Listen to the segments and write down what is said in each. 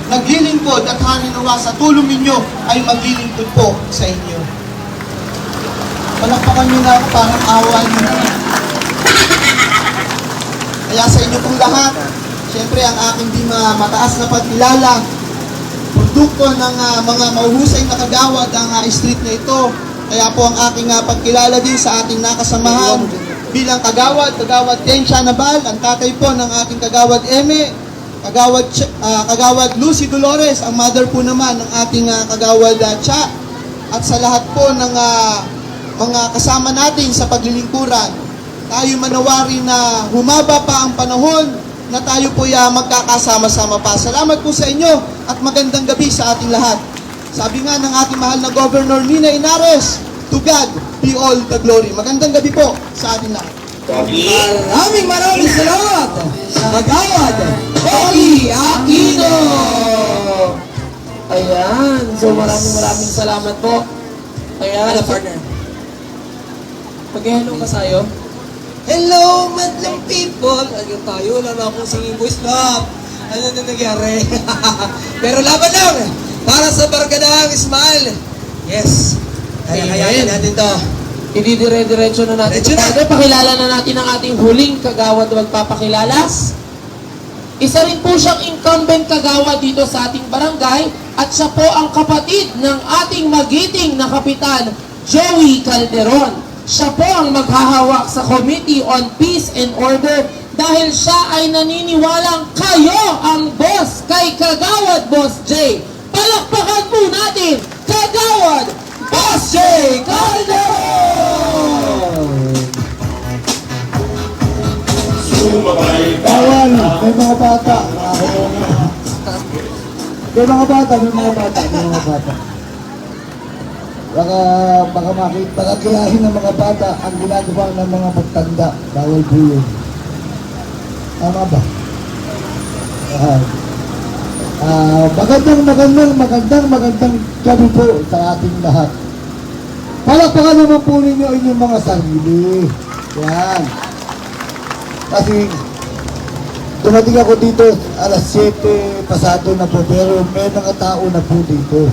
naglilingkod at halinawa sa tulong ninyo ay maglilingkod po sa inyo. Palakpakan nyo na ako, parang awa nyo na. Kaya sa inyo pong lahat, siyempre ang aking di mataas na pagkilala, produkto ng mga mahuhusay na kagawad ang street na ito. Kaya po ang aking pagkilala din sa ating nakasamahan bilang kagawad Tensya Nabal, ang tatay po ng ating kagawad Eme, kagawad Lucy Dolores, ang mother po naman ng ating kagawad Cha, at sa lahat po ng mga kasama natin sa paglilingkuran. Tayo manawari na humaba pa ang panahon na tayo po magkakasama-sama pa. Salamat po sa inyo at magandang gabi sa ating lahat. Sabi nga ng ating mahal na Governor Nina Inares, to God be all the glory. Magandang gabi po sa ating lahat. Maraming salamat sa kagawad Pogi Aquino. Ayan, so maraming salamat po. Ayan, partner. Mag-hello ka sa'yo. Hello, madlang people! Ayun tayo, wala na akong singing voice. Stop! Ano na nangyari? Pero laban lang! Para sa barkadahang Ismael! Yes! Kaya natin to. Ididire-diretso na natin. Pakilala na natin ang ating huling kagawad na magpapakilalas. Isa rin po siyang incumbent kagawad dito sa ating barangay at siya po ang kapatid ng ating magiting na kapitan, Joey Calderon. Siya po ang maghahawak sa Committee on Peace and Order dahil siya ay naniniwalang kayo ang boss kay Kagawad Boss J. Palakpakan po natin, Kagawad Boss J. Calderon! Bawal, may mga bata. May mga bata. Baka makakayahin ng mga bata ang ginagawa ng mga pagtanda. Bawal po yun. Tama ba? Magandang gabi po sa ating lahat. Palakpakan naman po ninyo inyong mga sarili. Yan. Kasi dumating ako dito alas 7 pasado na po, pero may mga tao na po dito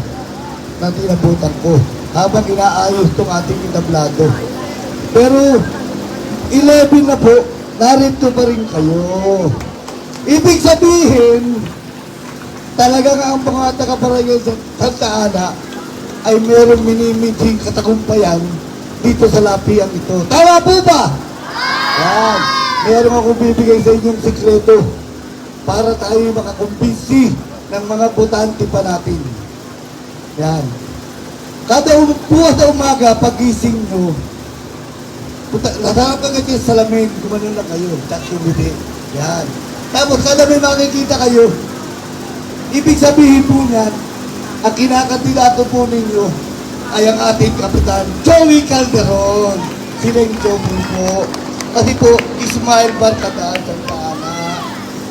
na tinabutan ko habang inaayos itong ating entablado. Pero 11 na po, narito pa rin kayo. Ibig sabihin, talagang ang mga taga-barangay sa Santa Ana ay merong minimiting katagumpayan dito sa lapiang ito. Tama po ba? Yan. Meron akong bibigay sa inyong sikreto para tayo makakumbinsi ng mga botante pa natin. Yan. Kada bukas na umaga, pagising nyo, nasarap agad yung salamin, gumano lang kayo, tatlumiti. Yan. Tapos kada may makikita kayo, ibig sabihin po niyan, ang kinakandidato po ninyo ay ang ating kapitan, Joey Calderon. Sila yung Joey po. Kasi po, Ismael Barkadahang Santa Ana.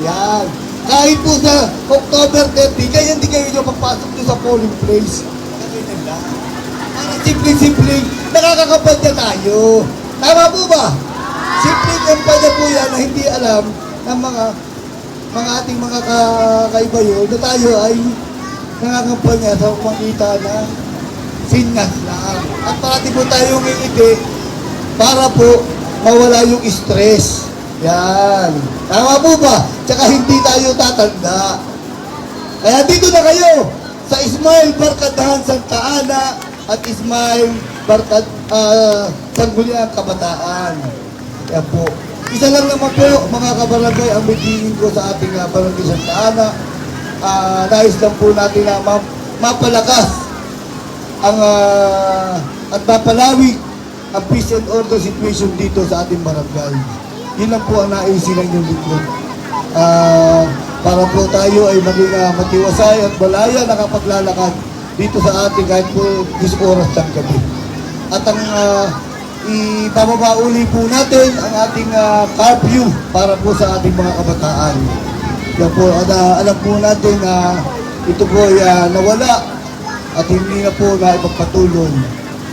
Yan. Kahit po sa October 30, kaya hindi kayo nyo papasok nyo sa polling place. Ganyan lang. Para simple-simple, nakakakampanya tayo. Tama po ba? Simple kampanya po yan na hindi alam ng mga ating mga kaibayo na tayo ay nakakampanya sa makita na singas lang. At parati po tayong ngingiti para po mawala yung stress. Yan. Tama po ba? Tsaka hindi tayo tatanda. Kaya dito na kayo sa Ismael Barkadahang Santa Ana at Ismael Sangguniang Kabataan. Yan po. Isa lang naman po, mga kabarangay, ang meeting ko sa ating barangay Santa Ana. Nais lang po natin na mapalakas ang at mapalawig ang peace and order situation dito sa ating barangay. Yun lang po ang naisilang yung lingkod. Para po tayo ay maging matiwasay at malaya nakapaglalakad dito sa ating kahit po 10 oras ng gabi. At ang ipapapauli po natin ang ating curfew para po sa ating mga kabataan. Yan po, alam po natin na ito po ay nawala at hindi na po na ipagpatuloy.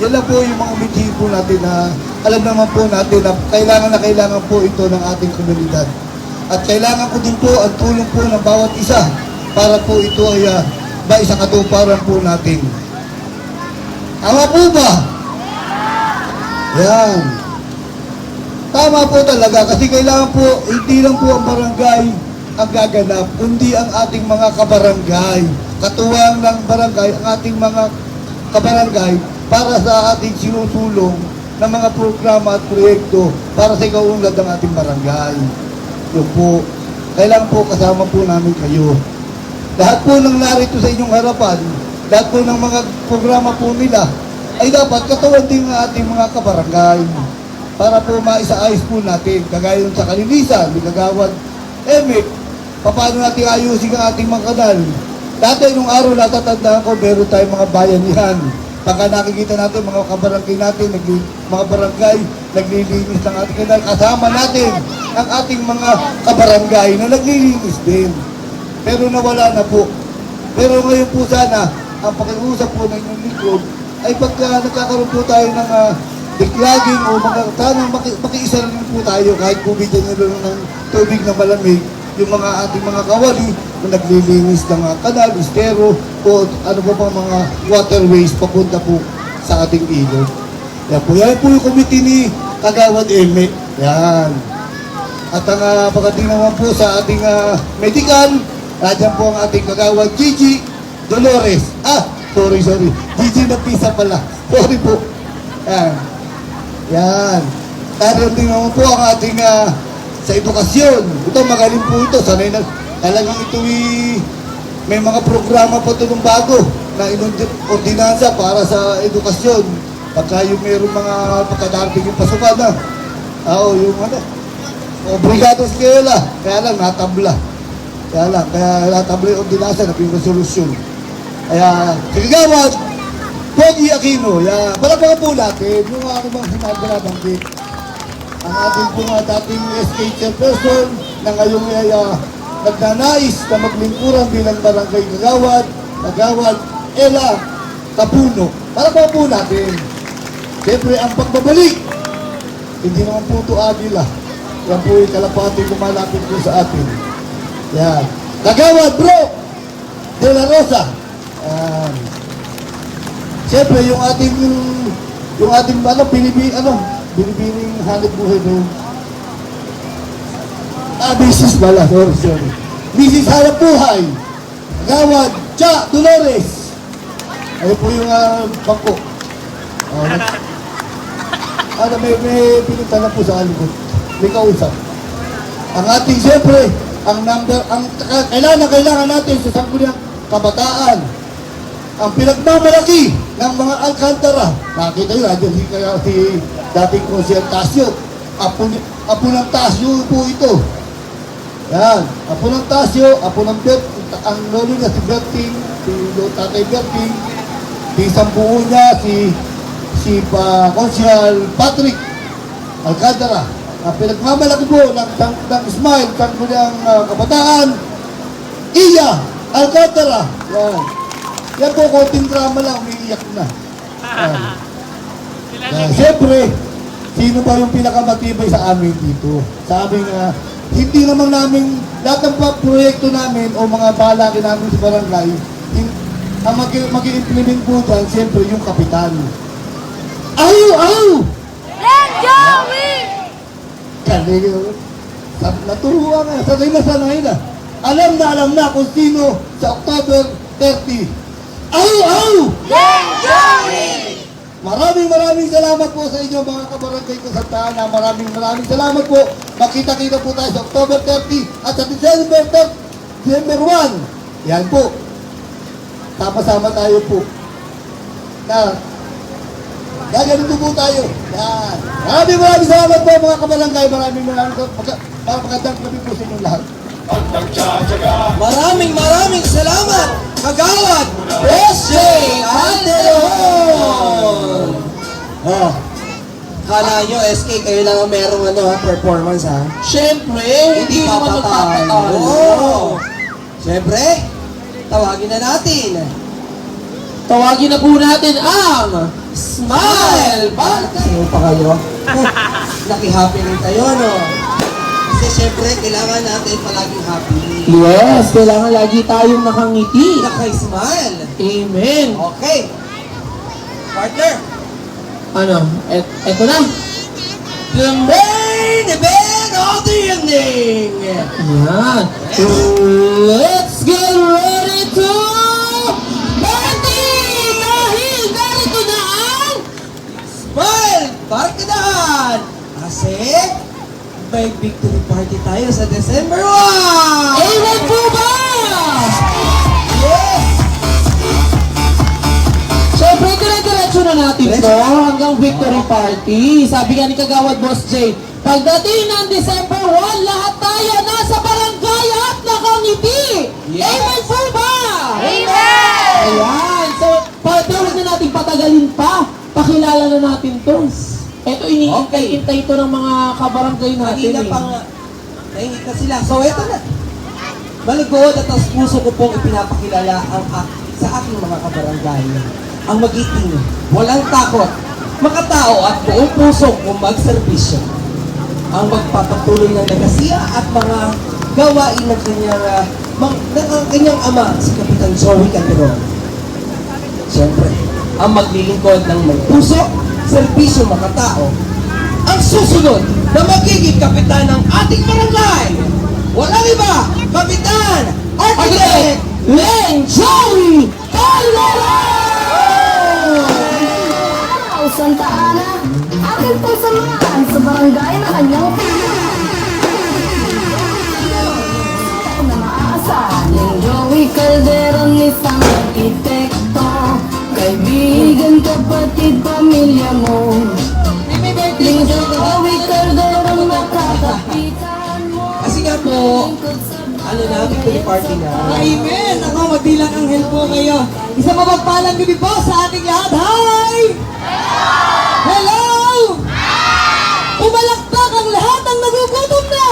Yan lang po yung mga meeting po natin na alam naman po natin na kailangan po ito ng ating komunidad. At kailangan po din po ang tulong po ng bawat isa para po ito ay maisakatuparan po natin. Tama po ba? Yan. Tama po talaga kasi kailangan po, hindi lang po ang barangay ang gaganap, kundi ang ating mga kabarangay. Katuwang ng barangay, ang ating mga kabarangay para sa ating sinusulong ng mga programa at proyekto para sa ikaunlad ng ating barangay. Yun po. Kailangan po kasama po namin kayo. Lahat po ng narito sa inyong harapan, lahat po ng mga programa po nila, ay dapat katuwan din ng ating mga kabarangay para po maisaayos po natin. Kagaya yung sa kalinisan, di kagawad, paano natin ayusin ang ating mga kanal? Dati nung araw natatandaan ko, meron tayong mga bayanihan. Pagka nakikita natin mga kabarangay natin, mga barangay, naglilinis ng ating kanal, kasama natin ang ating mga kabarangay na naglilinis din. Pero nawala na po. Pero ngayon po sana, ang pakiusap po ng inyong likod, ay pagka nagkakaroon po tayo ng declogging o sana makiisa rin po tayo kahit po bigyan nyo ng tubig na malamig yung mga ating mga kawali na naglilinis ng kanal, estero o ano pa pang mga waterways papunta po sa ating ilog. Yan po yung committee ni Kagawad Eme. Yan. At ang pagdating naman po sa ating medical, nandiyan po ang ating Kagawad Gigi Dolores. Sorry. Gigi na pisa pala. Sorry po. Yan. Yan. Taroon din naman po ang ating sa edukasyon. Ito, magaling po ito. Sanay na. Talagang ito may mga programa po ito ng bago na ordinansa para sa edukasyon. Pagka yung mayroong mga pagkadarating yung pasukan na. Yung obligado eskwela. Kaya lang, natabla. Kaya natabla yung ordinansa na pinag-solusyon. Kaya, Kagawad Pogi Aquino, palapakan po natin yung aking mga sinabanggit. Ang ating po dating SK chairperson na ngayon ay nagnanais na maglingkuran bilang barangay Kagawad Ella Tapuno. Palapakan po natin. Siyempre, ang pagbabalik, hindi naman po ito agila. Yan po yung kalapati lumalapit po sa atin. Yan. Kagawad Bro De La Rosa. Siyempre, yung ating binibining hanap buhay doon. Mrs. Bala, sorry. Mrs. Hanap Buhay. Kagawad Cha Dolores. Ayun po yung bangko. May pinunta na po sa alibot. May kausap. Ang ating, siyempre, kailangan natin sa sangkuliang kabataan, ang pinagmamalaki ng mga Alcantara. Nakita nyo, nandiyan si dating Consiel Tasio. Apo ng Tasio po ito. Yan. Apo ng Tasio, apo ng ang lolo niya si Berting, si Tatay Berting, si sambuo niya, si Consiel Patrick Alcantara. Ang pinagmamalaki po ng Smile, sangkuliang kabataan, Iya Alcantara. Yan. Yan po, konting drama lang, umiiyak na. Siyempre, sino ba yung pinakamatibay sa amin dito? Sa aming, hindi naman namin, lahat ng proyekto namin o mga balaki namin sa barangay, ang mag-i-implement po dyan, siyempre, yung kapitan. Ayaw! Let Joey! Naturuan na, sanay na. Alam na kung sino sa October 30. Let Joey! Maraming salamat po sa inyo mga kabarangay ko sa Tana. Maraming salamat po. Makita-kita po tayo sa October 30 at sa December 1. Yan po. Sama-sama tayo po. Gaganito po tayo. Yan. Maraming salamat po mga kabarangay. Maraming magandang gabi po sa inyo lahat. Maraming salamat, Kagawad SJ Alderon! Kala nyo, SK, kayo lang ang merong performance, ha? Siyempre, hindi naman magpapatalo. Siyempre, tawagin na natin. Tawagin na po natin ang Smile! Sino pa kayo? Naki-happy rin tayo, no? Kasi syempre, kailangan natin palaging happy. Yes, kailangan lagi tayong nakangiti. Naka-smile. Amen. Okay. Partner. Ano, eto na. The main event of the evening. Yan. Let's get ready to party! Dahil ganito na ang Smile! Barkadahan! Kasi may victory party tayo sa December 1! Amen po ba? Yes! Siyempre, dire-diretso na natin to hanggang victory party. Sabi nga ni Kagawad Boss J, pagdating ng December 1, lahat tayo nasa barangay at nakangiti. Yes. Amen po ba? Amen! Ayan. So, huwag na natin patagalin pa. Pakilala na natin to. Ito, iniintay-intay to ng mga kabarangay natin. Kanina pa nga, naingita sila. So, eto na. Maligod at ang puso ko pong ipinapakilala sa aking mga kabarangay. Ang magiting, walang takot, makatao at buong puso kung magserbisyo. Ang magpapatuloy ng legasiya at mga gawain ng kanyang ama, si Kapitan Joey Calderon. Siyempre, ang maglilingkod ng may puso, serbisyo makatao, ang susunod na magiging kapitan ng ating barangay. Walang iba, Kapitan, Architect, Len Joey Calderon! Santa Ana, aking pong samahan sa barangay na kanyang na maaasahan ng Joey Calderon, isang arkitekto, kaibigan, kapatid, pamilya mo. Ling Joey Calderon, makakapitan mo. Kasi nga po, ano na, victory party na. Amen! Ako, magbilang anghel po kayo. Isang mapagpalang gabi po sa ating lahat. Hi! Hello! Pumalakpak ang lahat ng nagugutom na!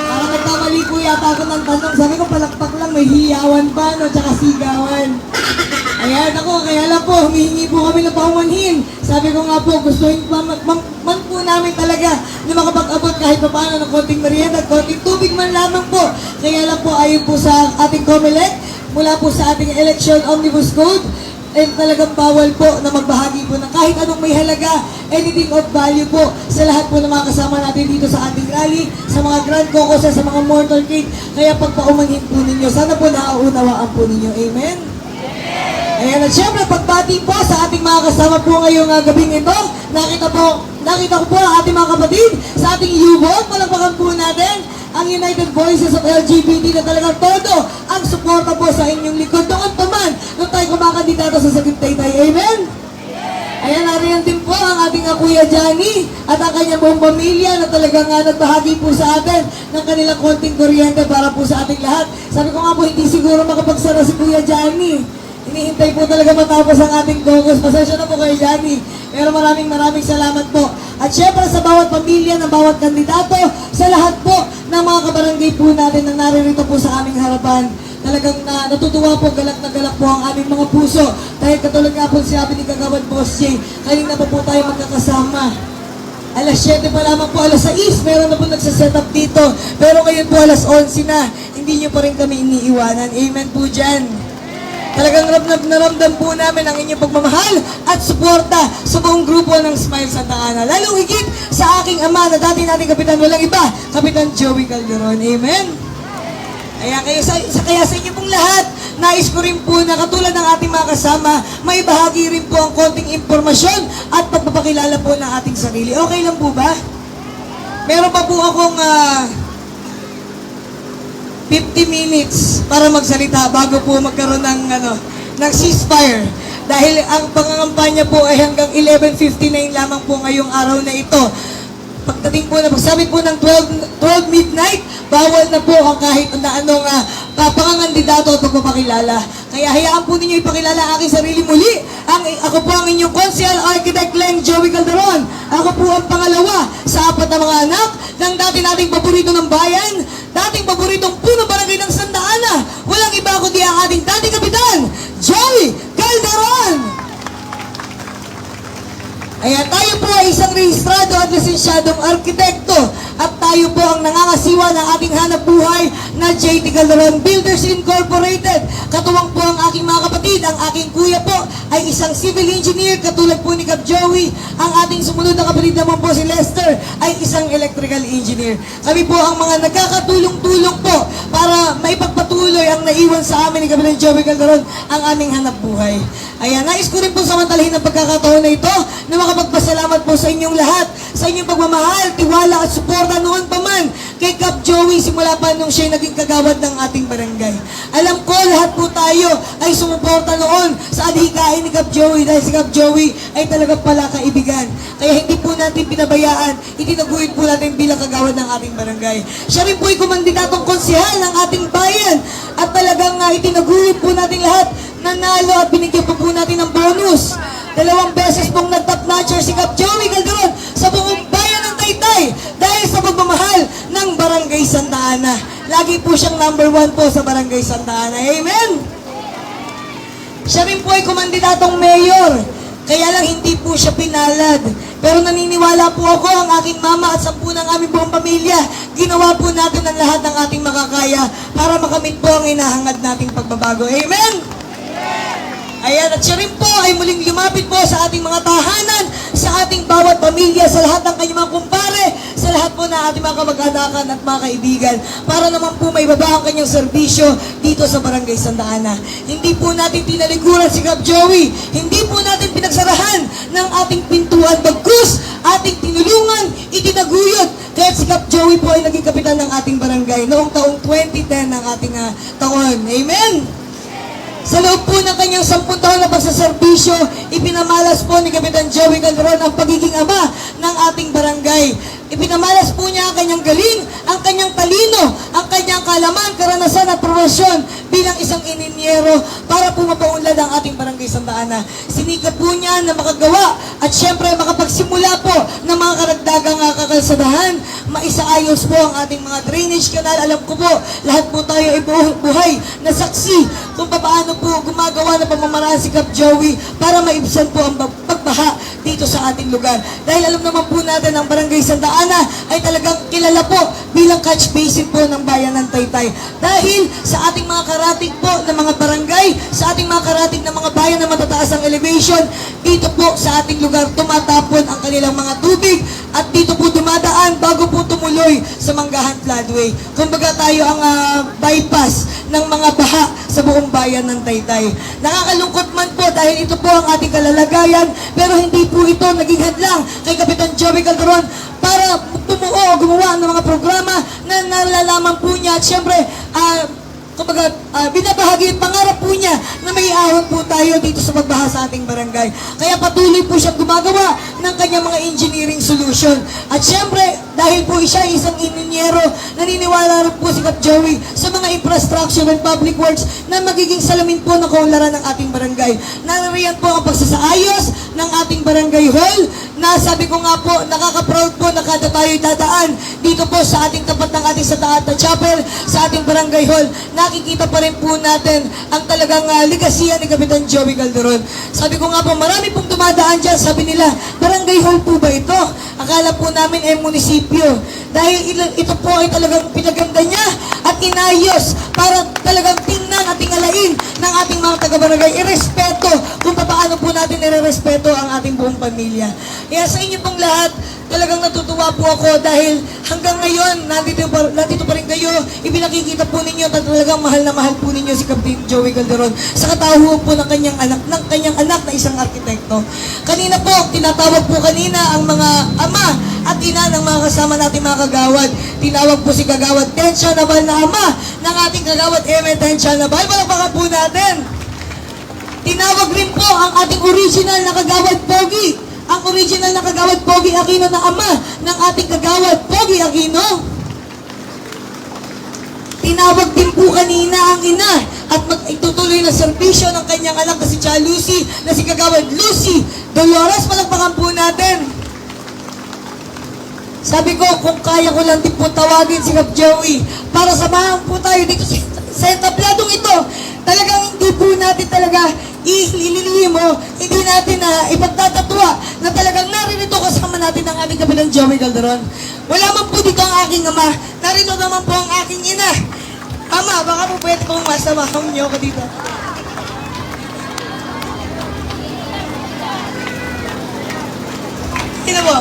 Parang nagkamali po yata ako ng tanong. Sabi ko, palakpak lang, may hiyawan pa, no? Tsaka sigawan. Ayan ako, kaya lang po, humihingi po kami ng paumanhin. Sabi ko nga po, gustuhin pa man po namin talaga na makapag-abot kahit pa paano ng konting merienda at konting tubig man lamang po. Kaya lang po, ayon po sa ating COMELEC, mula po sa ating Election Omnibus Code, talagang bawal po na magbahagi po ng kahit anong may halaga, anything of value po sa lahat po ng mga kasama natin dito sa ating rally, sa mga grand caucuses, sa mga motorcade. Kaya pagpaumanhin po ninyo, sana po nauunawaan po ninyo. Amen? Ayan, at syempre, pagbati po sa ating mga kasama po ngayong gabing ito, nakita ko po ang ating mga kapatid sa ating U-Boat. Palakpakan po natin ang United Voices of LGBT na talagang todo ang suporta po sa inyong likod. Doon pa man, nung tayo kumakandidato sa Sagip Taytay. Amen? Ayan, nariyan din po ang ating Kuya Johnny at ang kanyang buong pamilya na talagang nagbahagi po sa atin ng kanilang konting kuryente para po sa ating lahat. Sabi ko nga po, hindi siguro makapagsara si Kuya Johnny. Hinihintay po talaga matapos ang ating caucus. Pasensya na po kayo, Johnny. Pero maraming salamat po. At syempre sa bawat pamilya, ng bawat kandidato, sa lahat po ng mga kabarangay po natin na naririto po sa aming harapan. Talagang natutuwa po, galak na galak po ang aming mga puso. Dahil katulad nga po sinabi ni Kagawad Boss J, kanina pa po tayo magkakasama. Alas 7 pa lamang po, alas 6, meron na po nagsaset up dito. Pero ngayon po alas 11 na, hindi nyo pa rin kami iniiwanan. Amen po dyan. Talagang naramdam po namin ang inyong pagmamahal at suporta sa buong grupo ng Smile Santa Ana. Lalong higit sa aking ama na dati nating kapitan, walang iba, Kapitan Joey Calderon. Amen? Kaya sa inyo pong lahat, nais ko rin po na katulad ng ating mga kasama, may bahagi rin po ang konting impormasyon at pagpapakilala po ng ating sarili. Okay lang po ba? Meron pa po akong 50 minutes para magsalita bago po magkaroon ng ceasefire. Dahil ang pangangampanya po ay hanggang 11:59 lamang po ngayong araw na ito. Pagdating po na, pagsabi po ng 12 midnight, bawal na po ang kahit na anong pangangandidato at pagpapakilala. Kaya hayaan po ninyo ipakilala ang aking sarili muli. Ako po ang inyong Council Architect Len Joey Calderon. Ako po ang pangalawa sa 4 na mga anak ng dati nating paborito ng bayan, dating paboritong puno barangay ng Santa Ana. Walang iba kundi ang ating dating kapitan, Joey Calderon! Ayan, tayo po ay isang rehistrado at lisensyadong arkitekto at tayo po ang nangangasiwa ng ating hanap buhay na JT Calderon Builders Incorporated. Katuwang po ang aking mga kapatid, ang aking kuya po ay isang civil engineer katulad po ni Cap Joey. Ang ating sumunod na kapatid naman po si Lester ay isang electrical engineer. Kami po ang mga nagkakatulong-tulong po para maipagpatuloy ang naiwan sa amin ni Kapitan Joey Calderon ang aming hanap buhay. Ayan, nais ko rin po samantalahin ang pagkakataon na ito na makapagpasalamat po sa inyong lahat, sa inyong pagmamahal, tiwala at suporta noon pa man kay Cap Joey simula pa nung siya naging kagawad ng ating barangay. Alam ko lahat po tayo ay sumuporta noon sa adhikain ni Cap Joey dahil si Cap Joey ay talaga pala kaibigan. Kaya hindi po natin pinabayaan, itinaguyod po natin bilang kagawad ng ating barangay. Siya rin po ay kumandidatong konsehal ng ating bayan at talagang itinaguyod po natin lahat, nanalo at binigyan po natin ng bonus. 2 beses pong nag-top notcher si Cap Joey Calderon sa buong bayan ng Taytay dahil sa pagmamahal ng Barangay Santa Ana. Lagi po siyang number 1 po sa Barangay Santa Ana. Amen! Siya rin po ay kumandidatong mayor. Kaya lang hindi po siya pinalad. Pero naniniwala po ako, ang aking mama at 10 ng aming buong pamilya, ginawa po natin ang lahat ng ating makakaya para makamit po ang inahangad nating pagbabago. Amen! Ayan, at siya rin po ay muling lumapit po sa ating mga tahanan, sa ating bawat pamilya, sa lahat ng kanyang mga kumpare, sa lahat po na ating mga kamag-anakan at mga kaibigan, para naman po may baba ang kanyang serbisyo dito sa Barangay Santa Ana. Hindi po natin tinalikuran si Cap Joey, hindi po natin pinagsarahan ng ating pintuan, bagkus ating tinulungan, itinaguyod, kaya si Cap Joey po ay naging kapitan ng ating barangay noong taong 2010 ng ating taon. Amen! Sa loob po ng kanyang 10 taon na pagsaserbisyo, ipinamalas po ni Kapitan Joey Calderon ang pagiging ama ng ating barangay. Ipinamalas po niya ang kanyang galing, ang kanyang talino, ang kanyang kalaman, karanasan at profesyon bilang isang ininyero para po mapaunlad ang ating Barangay Santa Ana. Sinikap po niya na makagawa at syempre makapagsimula po ng mga karagdagang kakalsadahan, maisaayos po ang ating mga drainage canal. Alam ko po, lahat po tayo ay buhay na saksi kung paano po gumagawa ng pamamaraan si Cap Joey para maibsan po ang pagbaha dito sa ating lugar. Dahil alam naman po natin ang Barangay Santa Ana ay talagang kilala po bilang catch basin po ng bayan ng Taytay. Dahil sa ating mga karatig po ng mga barangay, sa ating mga karatig ng mga bayan na matataas ang elevation, dito po sa ating lugar tumatapon ang kanilang mga tubig at dito po dumadaan bago po tumuloy sa Manggahan Floodway. Kumbaga tayo ang bypass ng mga baha sa buong bayan ng Taytay. Nakakalungkot man po dahil ito po ang ating kalalagayan, pero hindi po ito naging hadlang kay Kapitan Joey Calderon para bumuo o gumawa ng mga programa na nalalaman po niya at syempre kumbaga, binabahagi at pangarap po niya na may ahon po tayo dito sa pagbaha sa ating barangay. Kaya patuloy po siyang gumagawa ng kanyang mga engineering solution. At syempre, dahil po siya isang ininyero, naniniwala rin po si Cap Joey sa mga infrastructure and public works na magiging salamin po ng kaunlaran ng ating barangay. Naririyan po ang pagsasaayos ng ating barangay hall na sabi ko nga po, nakaka-proud po na kada tayo'y dadaan dito po sa ating tapat ng ating Santa Ana Chapel, sa ating barangay hall. Nakikita pa rin po natin ang talagang ligasiya ni Kapitan Joey Calderon. Sabi ko nga po, marami pong dumadaan dyan. Sabi nila, barangay hall po ba ito? Akala po namin ay munisipyo. Dahil ito po ay talagang pinaganda niya at inayos para talagang tingnan at tingalain ng ating mga taga-barangay. Irespeto kung paano po natin irerespeto ang ating buong pamilya. Kaya sa inyo pong lahat, talagang natutuwa po ako dahil hanggang ngayon, nandito pa rin kayo, ibinakikita po ninyo at talagang mahal na mahal po ninyo si Captain Joey Calderon sa katauhan po ng kanyang anak na isang arkitekto. Kanina po, tinatawag po kanina ang mga ama at ina ng mga kasama nating mga kagawad. Tinawag po si Kagawad Tensya Nabal na ama ng ating Kagawad Eme Tensya Nabal. Palakpakan po natin. Tinawag rin po ang ating original na Kagawad Pogi. Ang original na Kagawad Pogi Aquino na ama ng ating Kagawad Pogi Aquino. Tinawag din po kanina ang ina at itutuloy na serbisyo ng kanyang anak na si Cha Lucy, na si Kagawad Lucy Dolores. Palakpakan po natin. Sabi ko, kung kaya ko lang din po tawagin si Cap Joey para samahan po tayo dito sa entabladong ito. Talagang hindi po natin talaga ililimo, hindi natin ipagtatatwa na talagang narinig ganito kasama natin ang ating Kapitan Joey Calderon. Wala man po dito ang aking ama. Narito naman po ang aking ina. Ama, baka po pwede pong masamahan niyo ako dito. Sino po?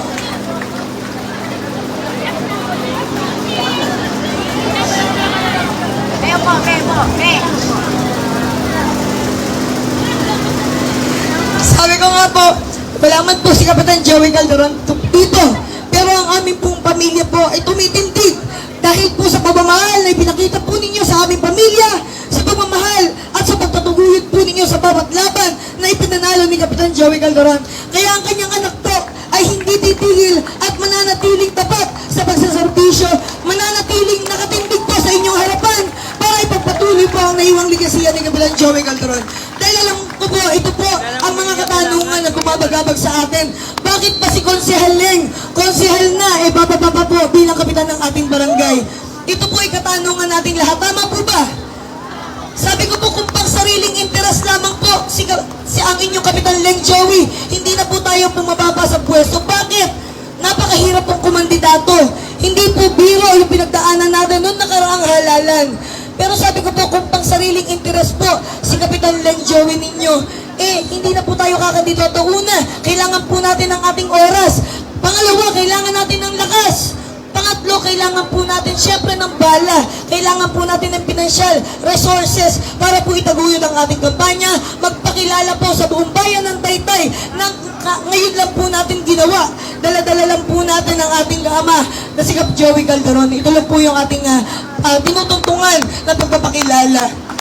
Sabi ko nga po, wala man po si Kapitan Joey Calderon dito. Pero ang aming pong pamilya po ay tumitindig. Dahil po sa pagmamahal na ipinakita po ninyo sa aming pamilya, sa pagmamahal at sa pagtatuguyod po ninyo sa bawat laban na ipinanalo ni Kapitan Joey Calderon. Kaya ang kanyang anak po ay hindi titigil at mananatiling tapat sa pagsaserbisyo, mananatiling nakatindig po sa inyong harapan para ipagpatuloy po ang naiwang ligasiya ni Kapitan Joey Calderon. Dahil alam ko po, ito po ang mga katanungan na bumabagabag sa atin. Bakit pa si Konsehal Leng? Konsehal na, bababa pa po bilang kapitan ng ating barangay. Ito po ay katanungan nating lahat. Tama po ba? Sabi ko po, kung pang sariling interes lamang po si ang inyong Kapitan Leng Joey, hindi na po tayo pumababa sa pwesto. Bakit? Napakahirap pong kumandidato. Hindi po biro yung pinagdaanan natin noong nakaraang halalan. Pero sabi ko po, kung pang sariling interes po si Kapitan Leng Joey ninyo, hindi na po tayo kakandidato. Una, kailangan po natin ng ating oras. Pangalawa, kailangan natin ng lakas. Pangatlo, kailangan po natin syempre ng bala. Kailangan po natin ng financial resources para po itaguyod ang ating kampanya. Magpakilala po sa buong bayan ng Taytay na ngayon lang po natin ginawa. Dala-dala lang po natin ang ating ama na si Kap Joey Calderon. Ito lang po yung ating tinutungtungan na pagpapakilala.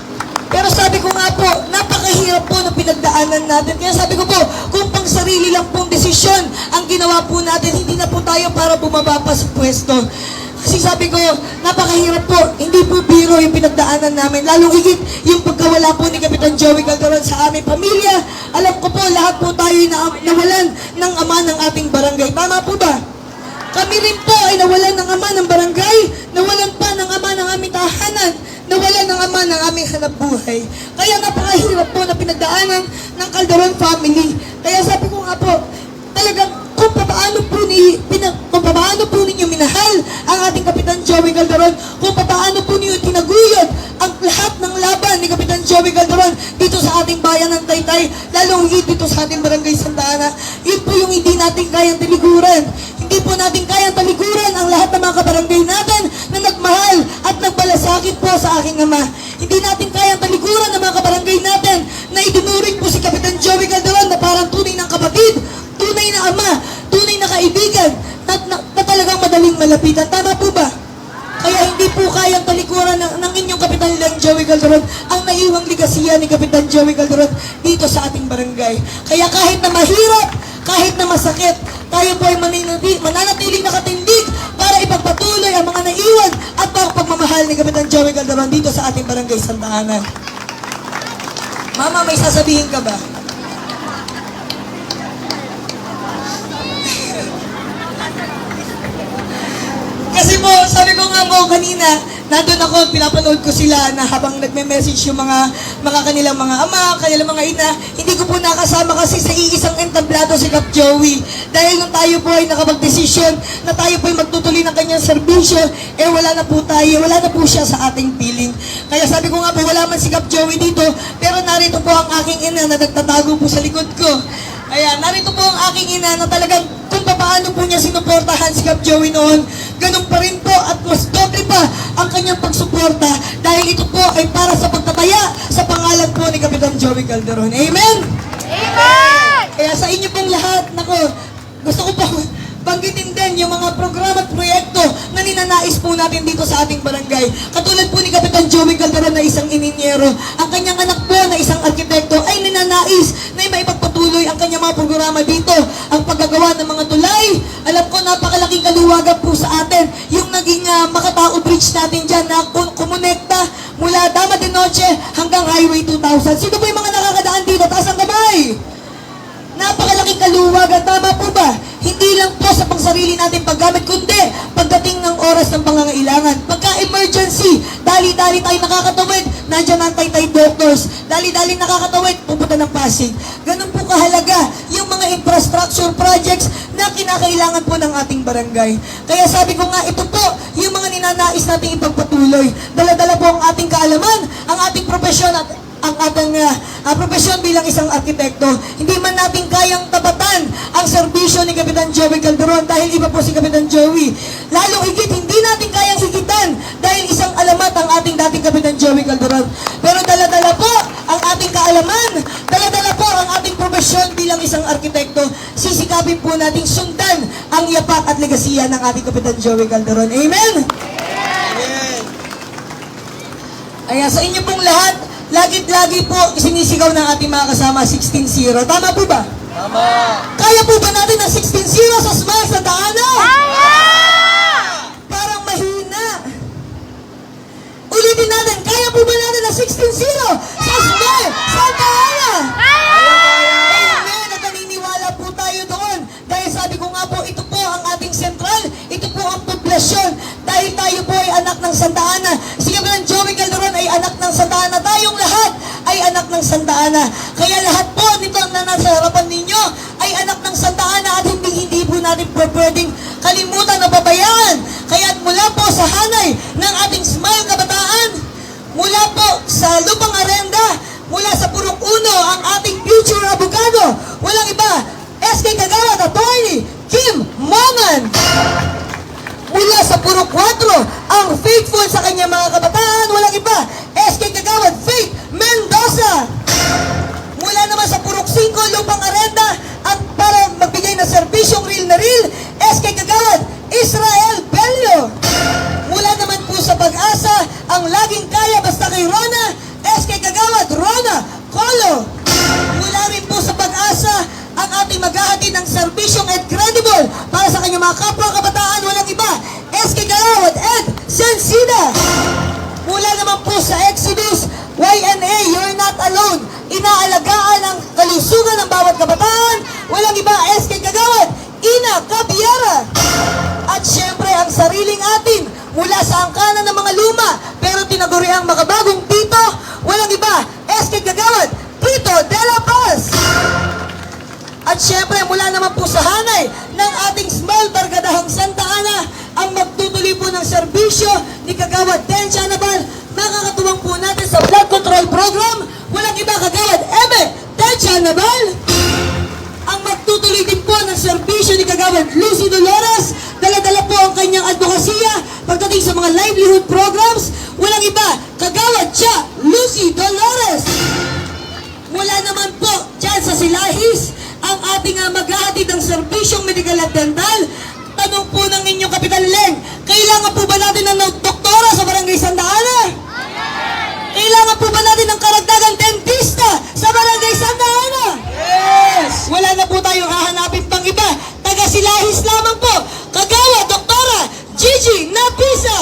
Pero sabi ko nga po, napakahirap po na pinagdaanan natin. Kaya sabi ko po, kung pang sarili lang pong desisyon ang ginawa po natin, hindi na po tayo para bumaba pa sa pwesto. Kasi sabi ko, napakahirap po, hindi po biro yung pinagdaanan namin. Lalong higit yung pagkawala po ni Kapitan Joey Calderon sa aming pamilya. Alam ko po, lahat po tayo nawalan ng ama ng ating barangay. Tama po ba? Kami rin po ay nawalan ng ama ng barangay, nawalan pa ng ama ng aming tahanan, nawalan ng ama ng aming hanapbuhay. Kaya napakahirap po na pinagdaanan ng Calderon family. Kaya sabi ko nga po, talagang kung paano po ninyo minahal ang ating Kapitan Joey Calderon, kung paano po ninyo tinaguyod ang lahat ng laban ni Kapitan Joey Calderon dito sa ating bayan ng Taytay, lalong higit dito sa ating barangay Santa Ana, yun po yung hindi natin kayang talikuran. Hindi po natin kayang talikuran ang lahat ng mga kabarangay natin na nagmahal at nagbalasakit po sa aking ama. Hindi natin kayang talikuran ang mga kabarangay natin na idinuring po si Kapitan Joey Calderon na parang tunay ng kapatid, tunay na ama, tunay na kaibigan, na talagang madaling malapitan. Tama po ba? Kaya hindi po kayang talikuran ng inyong Kapitan Leng Joey Calderon ang naiwang ligasiya ni Kapitan Joey Calderon dito sa ating barangay. Kaya kahit na mahirap, kahit na masakit, tayo po ay mananatiling nakatindig para ipagpatuloy ang mga naiwan at pagmamahal ni Kapitan Joey Calderon dito sa ating barangay Santa Ana. Mama, may sasabihin ka ba? Kasi po, sabi ko nga po kanina, nandun ako, pinapanood ko sila na habang nagme-message yung mga kanilang mga ama, kanilang mga ina, hindi ko po nakasama kasi sa iisang entablado si Kap Joey. Dahil nung tayo po ay nakapag-desisyon na tayo po ay magtutuloy ng kanyang serbisyo, wala na po tayo, wala na po siya sa ating piling. Kaya sabi ko nga po, wala man si Kap Joey dito, pero narito po ang aking ina na nagtatago po sa likod ko. Ayan, narito po ang aking ina na talagang kung paano po niya sinuportahan si Kap Joey noon, ganun pa rin po at mas doble pa ang kanyang pagsuporta dahil ito po ay para sa pagtataya sa pangalan po ni Kapitan Joey Calderon. Amen? Amen! Kaya sa inyo pong lahat, nako, gusto ko po banggitin din yung mga programa at proyekto na ninanais po natin dito sa ating barangay. Katulad po ni Kapitan Joey Calderon na isang ininyero, ang kanyang anak po na isang arkitekto ay ninanais na maipagpatuloy ang kanyang mga programa dito. Ang paggagawa ng mga tulay, alam ko napakalaking kaluwagan po sa atin. Yung naging Makatao Bridge natin dyan na kumonekta mula Dama de Noche hanggang Highway 2000. Sino po yung mga nakakadaan dito? Taas ang kamay! Napakalaking kaluwagan, tama po ba? Hindi lang po sa pangsarili natin paggamit, kundi pagdating ng oras ng pangangailangan. Pagka-emergency, dali-dali tayo nakakatawid, nandiyan ang Taytay Doctors. Dali-dali nakakatawid, pupunta ng Pasig. Ganun po kahalaga yung yung mga infrastructure projects na kinakailangan po ng ating barangay. Kaya sabi ko nga, ito po yung mga ninanais nating ipagpatuloy. Dala-dala po ang ating kaalaman, ang ating profesyon at ang ating profesyon bilang isang arkitekto. Hindi man natin kayang tapatan ang serbisyo ni Kapitan Joey Calderon dahil iba po si Kapitan Joey. Lalong higit, hindi natin kayang higitan dahil isang alamat ang ating dating Kapitan Joey Calderon. Pero dala-dala po ang ating kaalaman, dala-dala po ang ating profesyon bilang isang arkitekto. Sisikapin po nating sundan ang yapak at legasiya ng ating Kapitan Joey Calderon. Amen? Amen. Kaya sa inyo pong lahat, lagi-lagi po sinisigaw ng ating mga kasama 16-0. Tama po ba? Tama. Kaya po ba natin ang 16-0 sa Smile Santa Ana? Parang mahina. Ulitin natin, kaya po ba natin ang 16-0 sa Smile Santa Ana? Amen. At naniniwala po tayo doon. Dahil sabi ko nga po, ito po ang ating sentral. Ito po ang poblasyon. Dahil tayo po ay anak ng Santa Ana. Si Kapitan Joey Calderon ay anak ng Santa Ana. Tayong lahat ay anak ng Santa Ana. Kaya lahat po nito na nasa harapan ninyo ay anak ng Santa Ana at hindi po natin pwedeng kalimutan o babayaan. Kaya mula po sa hanay ng ating Smile Kabataan, mula po sa Lupang Arenda, mula sa Purok Uno, ang ating future abogado, walang iba, SK Kagawad Attorney Kim Moman. Mula sa Purok 4, ang faithful sa kanyang mga kabataan, walang iba, SK Kagawad Faith Mendoza. Mula naman sa Purok 5, Lupang Arenda, at para magbigay ng serbisyong real na real, SK Kagawad Israel Bello. Mula naman po sa Pag-asa, ang laging kaya basta kay Rona, SK Kagawad Rona Colo. Mula rin po sa Pag-asa, ang ating maghahatid ng serbisyong Ed Credible para sa kanyang mga kapwa kabataan, walang iba, SK Kagawad Ed Sensida. Mula naman po sa Exodus, YNA, You're Not Alone, inaalagaan ang kalusugan ng bawat kabataan, walang iba, SK Kagawad Ina Cabiera. At syempre, ang sariling atin, mula sa angkanan ng mga luma, pero tinaguriang makabagong tito, walang iba, SK Kagawad Tito De La Paz. At syempre, mula naman po sa hanay ng ating Small Barkadahang Santa Ana, ang magtutuloy po ng serbisyo ni Kagawad Den Chanabal, makakatuwang po natin sa blood control program, walang iba, Kagawad Eme Den Chanabal. Ang magtutuloy din po ng serbisyo ni Kagawad Lucy Dolores, dala-dala po ang kanyang advokasya pagdating sa mga livelihood programs, walang iba, Kagawad Cha Lucy Dolores. Mula naman po dyan sa Silahis, ang ating maghahatid ng serbisyong medikal at dental. Tanong po ng inyong Kapitan Leng, kailangan po ba natin ng doktora sa Barangay Santa Ana? Kailangan po ba natin ng karagdagang dentista sa Barangay Santa Ana? Yes! Wala na po tayong hahanapin pang iba. Taga Silahis lamang po. Kagawa, Doktora Gigi Napisa.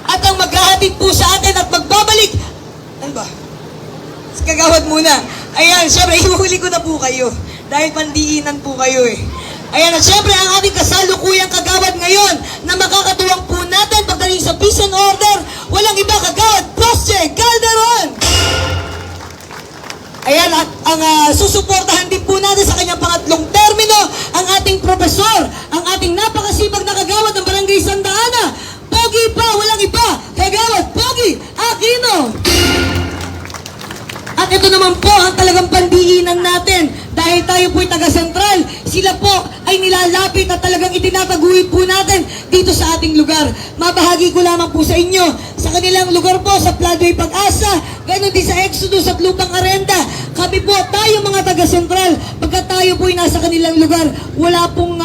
At ang maghahatid po sa atin at magbabalik. Ano ba? Kagawad muna. Ayan, syempre, ihuhuli ko na po kayo. Dahil pandiinan po kayo eh. Ayan, at syempre, ang ating kasalukuyang kagawad ngayon na makakatuwang po natin pagdating sa peace and order, walang iba, Kagawad Prosche Calderon. Ayan, at ang susuportahan din po natin sa kanyang pangatlong termino, ang ating profesor, ang ating napakasipag na kagawad ng Barangay Santa Ana, Pogi pa, walang iba, Kagawad Pogi Aquino. At ito naman po ang talagang pandiinan natin. Dahil tayo po'y taga-sentral, sila po ay nilalapit at talagang itinataguyod po natin dito sa ating lugar. Mabahagi ko lamang po sa inyo, sa kanilang lugar po, sa Floodway Pag-asa, ganoon din sa Exodus at Lupang Arenda. Kami po, tayo mga taga-sentral, pagka tayo po'y nasa kanilang lugar, wala pong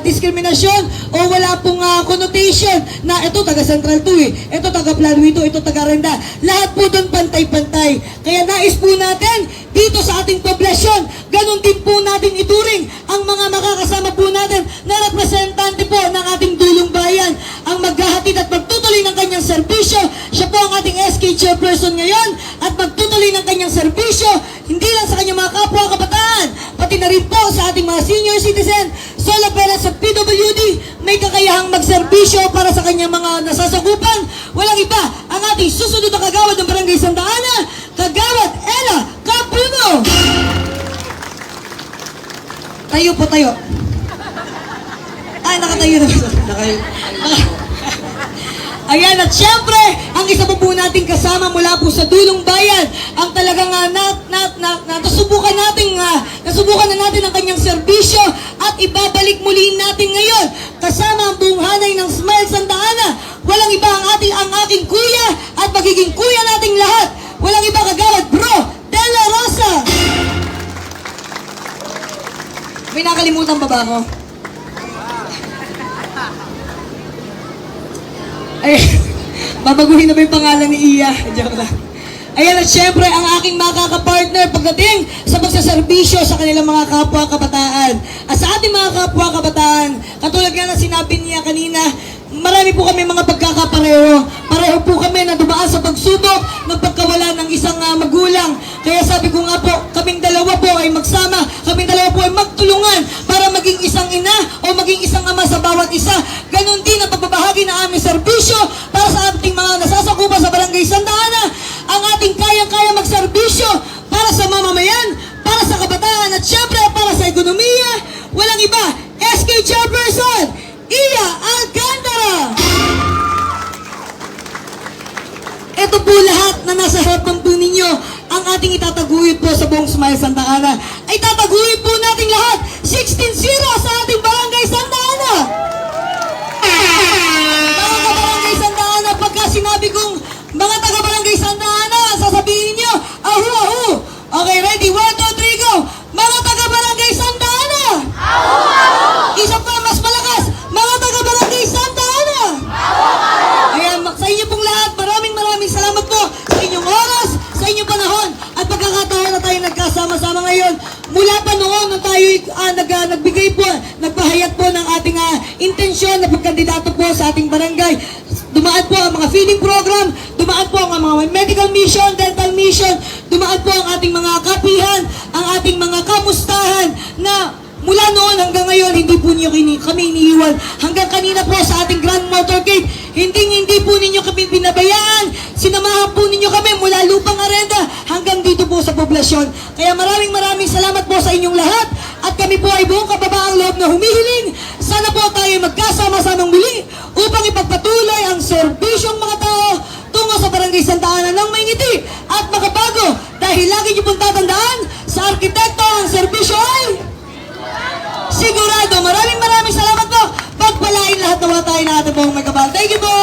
diskriminasyon o wala pong connotation na ito taga-sentral to eh, ito taga-Floodway to, ito taga-Arenda. Lahat po doon pantay-pantay. Kaya nais po natin, dito sa ating poblasyon, ganun din po natin ituring ang mga makakasama po natin na representante po ng ating dulong bayan, ang maghahatid at magtutuloy ng kanyang serbisyo. Siya po ang ating SK chairperson ngayon at magtutuloy ng kanyang serbisyo, hindi lang sa kanyang mga kapwa kabataan, pati na rin po sa ating mga senior citizen. Solo pera sa PWD, may kakayahang magserbisyo para sa kanyang mga nasasakupan. Walang iba, ang ating susunod na kagawad ng Barangay Santa Ana, Kagawad Ella Capuno. Tayo po, tayo. Ay, nakatayo na. Ayan, at syempre, ang isa po nating kasama mula po sa dulong bayan, ang talagang nasubukan na natin ang kanyang serbisyo at ibabalik muli natin ngayon. Kasama ang buong hanay ng Smile Santa Ana. Walang iba ang aking kuya at magiging kuya nating lahat. Walang iba kagawad, Bro De La Rosa. May nakalimutan pa ba ako? Ay, babaguhin na ba yung pangalan ni Iya? Joke lang. Ayan, at syempre, ang aking makaka-partner pagdating sa pagsaservisyo sa kanilang mga kapwa kabataan. At sa ating mga kapwa kabataan, katulad nga na sinabi niya kanina, marami po kami mga pagkakapareho. Pareho po kami na dumaan sa pagsubok ng pagkawala ng isang magulang. Kaya sabi ko nga po, kaming dalawa po ay magsama, kaming dalawa po ay magtulungan para maging isang ina o maging isang ama sa bawat isa. Ganon din ang pagbabahagi ng aming serbisyo para sa ating mga nasasakupan sa Barangay Santa Ana. Ang ating kayang-kaya magserbisyo para sa mamamayan, para sa kabataan at syempre para sa ekonomiya. Walang iba, SK Chairperson, Iya Alcantara. Ito po lahat na nasa harapan po ninyo, ang ating itataguyod po sa buong Smile Santa Ana. Ay tataguyod po natin lahat 16-0 sa ating Barangay Santa Ana. Mga ka-Barangay Santa Ana, pagka sinabi kong mga taga-Barangay Santa Ana, sasabihin nyo, ahu, ahu. Okay, ready? 1, 2, 3, go! Mga taga-Barangay Santa Ana! Ahu, ahu! Isa pa, mas malakas! Mga taga-Barangay Santa Ana! Ahu, ahu! Ayan, sa inyo pong lahat, maraming salamat po sa inyong oras, sa inyong panahon, at pagkakataon na tayo nagkasama-sama ngayon. Mula pa noon nang tayo nagbigay po, nagpahayag po ng ating intensyon na pagkandidato po sa ating barangay. Dumaan po ang mga feeding program, dumaan po ang mga medical mission, dental mission, dumaan po ang ating mga kapihan, ang ating mga kamustahan na mula noon hanggang ngayon, hindi po niyo kami iniiwan. Hanggang kanina po sa ating Grand Motorcade, hindi po ninyo kami binabayaan. Sinamahan po ninyo kami mula Lupang Arenda hanggang dito po sa poblasyon. Kaya maraming salamat po sa inyong lahat. At kami po ay buong kababaang loob na humihiling. Sana po tayo magkasama-samang muli upang ipagpatuloy ang serbisyong mga tao tungo sa Barangay Santa Ana ng may ngiti at makabago. Dahil lagi niyo pong tatandaan, sa arkitekto ang serbisyo ay sigurado. Maraming salamat po. Pagpalain lahat nawa tayo na ating buong may kabal. Thank you po!